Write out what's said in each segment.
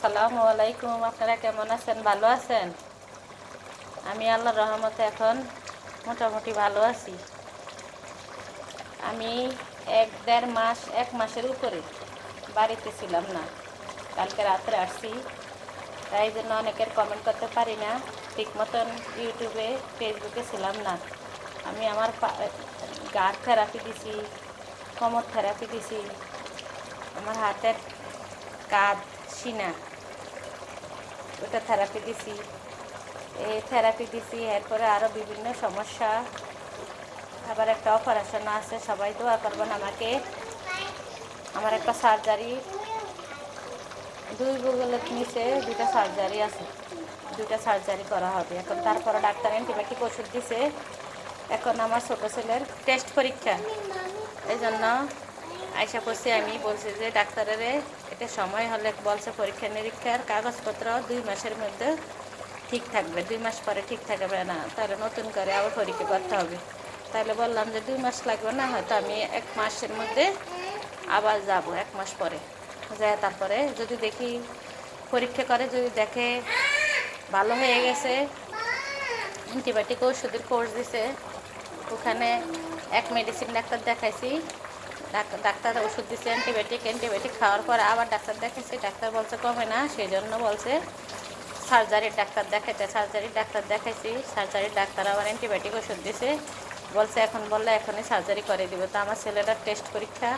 আসসালামু আলাইকুম। আপনারা কেমন আছেন? ভালো আছেন? আমি আল্লাহর রহমতে এখন মোটামুটি ভালো আছি। আমি এক মাসের উপরে বাড়িতে ছিলাম না। কালকে রাত্রে আসছি, তাই জন্য অনেকের কমেন্ট করতে পারি না। ঠিক মতন ইউটিউবে ফেসবুকে ছিলাম না। আমি আমার গাঁট থেরাপি দিছি, কোমর থেরাপি দিছি, আমার হাতের কাঁধ সিনা ওটা থেরাপি দিছি। এই থেরাপি দিছি, এরপরে আরও বিভিন্ন সমস্যা, আবার একটা অপারেশন আছে। সবাই দোয়া করবেন আমাকে। আমার একটা সার্জারি, দুই বগলের নিচে দুটা সার্জারি আছে, দুটা সার্জারি করা হবে এখন। তারপরে ডাক্তার অ্যান্টিবায়োটিক ওষুধ দিছে। এখন আমার ছোটো ছেলের টেস্ট পরীক্ষা, এই জন্য আয়সা করছি। আমি বলছি যে ডাক্তারের এটা সময় হলে বলছে পরীক্ষা নিরীক্ষার কাগজপত্র 2 মাসের মধ্যে ঠিক থাকবে, 2 মাস পরে ঠিক থাকবে না, তাহলে নতুন করে আবার পরীক্ষা করতে হবে। তাহলে বললাম যে 2 মাস লাগবে না, হয়তো আমি 1 মাসের মধ্যে আবার যাব, 1 মাস পরে যায়। তারপরে যদি দেখি পরীক্ষা করে, যদি দেখে ভালো হয়ে গেছে, অ্যান্টিবায়োটিক ওষুধের কোর্স দিছে, ওখানে এক মেডিসিন ডাক্তার দেখাইছি, ডাক্তার ওষুধ দিচ্ছে অ্যান্টিবায়োটিক খাওয়ার পর আবার ডাক্তার দেখাইছি, ডাক্তার বলছে কমে না, সেই জন্য বলছে সার্জারির ডাক্তার দেখাইতে। সার্জারির ডাক্তার দেখাইছি, সার্জারির ডাক্তার আবার অ্যান্টিবায়োটিক ওষুধ দিছে, বলছে এখন বললে এখনই সার্জারি করে দিব। তো আমার ছেলেটার টেস্ট পরীক্ষা,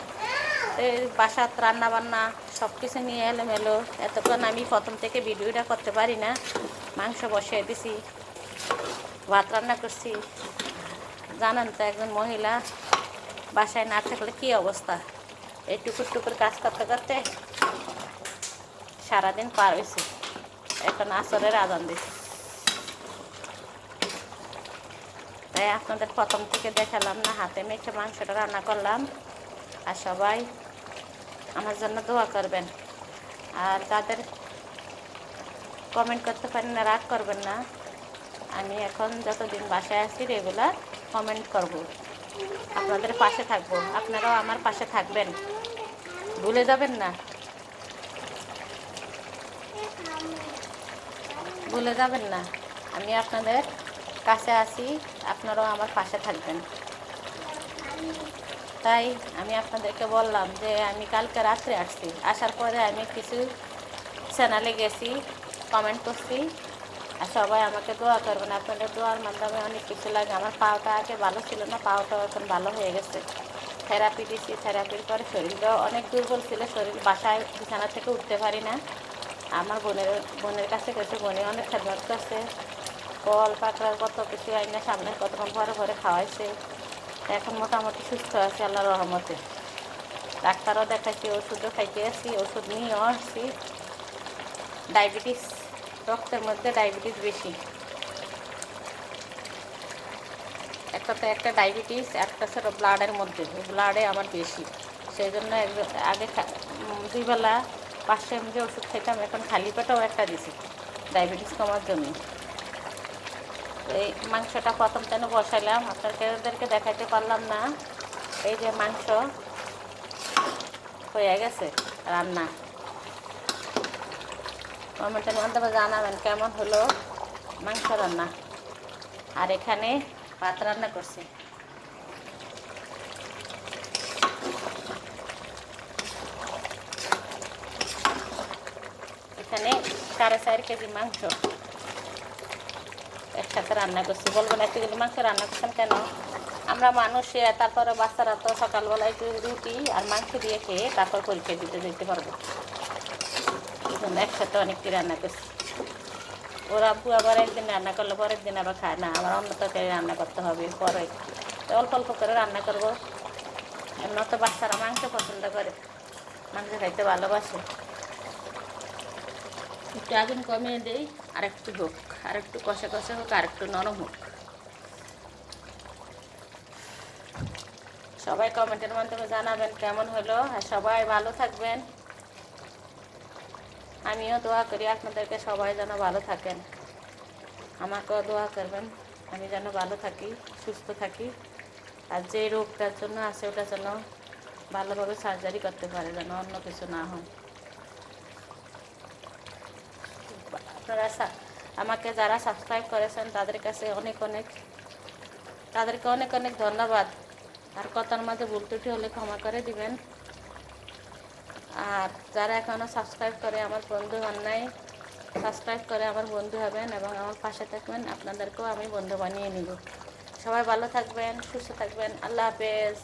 বাসাত রান্নাবান্না সব কিছু নিয়ে এলোমেলো। এতক্ষণ আমি প্রথম থেকে ভিডিওটা করতে পারি না। মাংস বসিয়ে দিছি, ভাত রান্না করছি। জানেন তো একজন মহিলা বাসায় না থাকলে কী অবস্থা। এই টুকুর কাজ করতে করতে সারাদিন পার হয়েছে। এখন আসরের আজান দিচ্ছে, তাই আপনাদের প্রথম থেকে দেখালাম না। হাতে মেখে মাংসটা রান্না করলাম। আর সবাই আমার জন্য দোয়া করবেন। আর তাদের কমেন্ট করতে পারেন না, রাগ করবেন না। আমি এখন যতদিন বাসায় আছি রেগুলার কমেন্ট করব, আপনাদের পাশে থাকবো। আপনারাও আমার পাশে থাকবেন, ভুলে যাবেন না, ভুলে যাবেন না। আমি আপনাদের কাছে আছি, আপনারাও আমার পাশে থাকবেন। তাই আমি আপনাদেরকে বললাম যে আমি কালকে রাত্রে আসছি, আসার পরে আমি কিছু চ্যানেলে গেছি, কমেন্ট করছি। আর সবাই আমাকে দোয়া করবেন, আপনাদের দোয়ার মাধ্যমে অনেক কিছু লাগে। আমার পাওটা আগে ভালো ছিল না, পাওটাও এখন ভালো হয়ে গেছে। থেরাপি দিচ্ছি, থেরাপির পরে শরীরটাও অনেক দুর্বল ছিল, শরীর বাসায় বিছানা থেকে উঠতে পারি না। আমার বোনের কাছে গেছে, বোনে অনেক খেদমত করছে, ফল পাকড়ার কত কিছু আইনা সামনে কতক্ষণ পরে পরে খাওয়াইছে। এখন মোটামুটি সুস্থ আছে আল্লাহর রহমতে। ডাক্তারও দেখাইছি, ওষুধও খাইতে আসছি, ওষুধ নিয়েও আসছি। ডায়াবেটিস, রক্তের মধ্যে ডায়াবেটিস বেশি। একটা ডায়াবেটিস, একটা ছিল ব্লাডের মধ্যে, ব্লাডে আমার বেশি। সেই জন্য আগে 2 বেলা 500 mg ওষুধ খেতাম, এখন খালি পেটেও একটা দিছি ডায়াবেটিস কমার জন্য। এই মাংসটা প্রথম কেন বসাইলাম আপনাদেরকে দেখাইতে পারলাম না। এই যে মাংস হয়ে গেছে রান্না, কমেন্টের মাধ্যমে জানাবেন কেমন হলো মাংস রান্না। আর এখানে ভাত রান্না করছি, এখানে 4.5 কেজি মাংস একসাথে রান্না করছি। বলবেন এতগুলো মাংস রান্না করছেন কেন? আমরা মানুষ, তারপরে বাচ্চারা তো সকালবেলা একটু রুটি আর মাংস দিয়ে খেয়ে তারপর পরীক্ষা দিতে যেতে পারবো, এই জন্য একসাথে অনেকটি রান্না করছি। ওর আব্বু আবার একদিন রান্না করলে পরের দিন আবার খায় না, আমার অন্য তরকারি রান্না করতে হবে পরে, অল্প অল্প করে রান্না করবো। এমন তো বাচ্চারা মাংস পছন্দ করে, মাংস খাইতে ভালোবাসে। একটু আগুন কমিয়ে দেই, আর একটু হোক, আর একটু কষা কষা হোক, আর একটু নরম হোক। সবাই কমেন্টের মাধ্যমে জানাবেন কেমন হলো। আর সবাই ভালো থাকবেন, আমিও দোয়া করি আপনাদেরকে সবাই যেন ভালো থাকেন। আমাকেও দোয়া করবেন আমি যেন ভালো থাকি, সুস্থ থাকি। আর যে রোগটার জন্য আছে ওটা যেন ভালোভাবে সার্জারি করতে পারে, যেন অন্য কিছু না হয়। আপনারা আমাকে যারা সাবস্ক্রাইব করেছেন তাদেরকে অনেক অনেক ধন্যবাদ। আর কথার মাঝে ভুল ত্রুটি হলে ক্ষমা করে দিবেন। আর যারা এখনও সাবস্ক্রাইব করে আমার বন্ধু হন নাই, সাবস্ক্রাইব করে আমার বন্ধু হবেন এবং আমার পাশে থাকবেন। আপনাদেরকেও আমি বন্ধু বানিয়ে নিব। সবাই ভালো থাকবেন, সুস্থ থাকবেন। আল্লাহ হাফেজ।